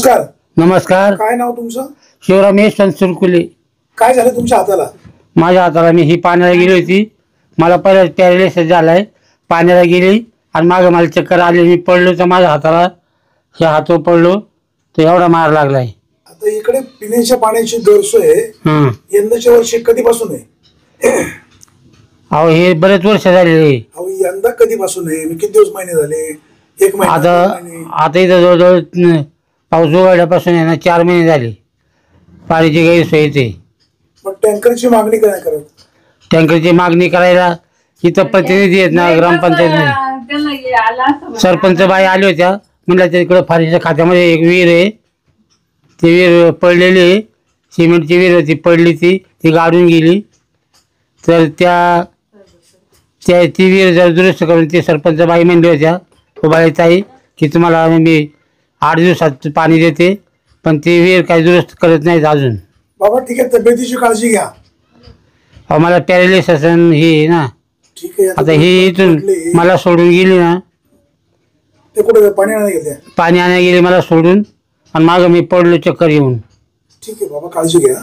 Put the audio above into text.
नमस्कार. नमस्कार. काय नाव तुमचं? शिवराम यशवंत सुरकुले. काय झालं तुमच्या हाताला? माझ्या हाताला मी ही पाण्याला गेली होती. मला पहिला पॅरालिसिस झालाय. पाण्याला गेली आणि मागं मला चक्कर आली. मी पडलो तर माझ्या हाताला ह्या हातावर पडलो तर एवढा मार लागलाय. आता इकडे पिण्याच्या पाण्याची गैरसोय यंदाच्या वर्षी कधीपासून आहे? अहो हे बरेच वर्ष झालेले. अहो यंदा कधीपासून आहे? किती दिवस महिने झाले? एक महिना, आता 2 महिने? आता इथं जवळजवळ पाऊस उघडल्यापासून आहे ना 4 महिने झाले. पाण्याची गैरसोय येते. मग टँकरची मागणी काय करत? टँकरची मागणी करायला इथं प्रतिनिधी आहेत ना ग्रामपंचायत सरपंच बाई आल्या होत्या. म्हणलं तिकडं फारीच्या खात्यामध्ये एक विहीर आहे. ती विहीर पडलेली आहे. सिमेंटची विहीर होती पडली ती गाडून गेली. तर ती विहीर जर दुरुस्त करून ती सरपंच बाई म्हणली होत्या बाईताई की तुम्हाला मी 8 दिवसात पाणी देते. पण ती विहीर काही दुरुस्त करत नाहीत अजून. बाबा ठीक आहे, तब्येतीची काळजी घ्या. अहो मला पॅरालिसिस ही ना. ठीक आहे. आता ही इथून मला सोडून गेली ना. ते कुठे पाणी आणायला गेले? पाणी आणायला गेली मला सोडून आणि मागं मी पडलो चक्कर येऊन. ठीक आहे बाबा, काळजी घ्या.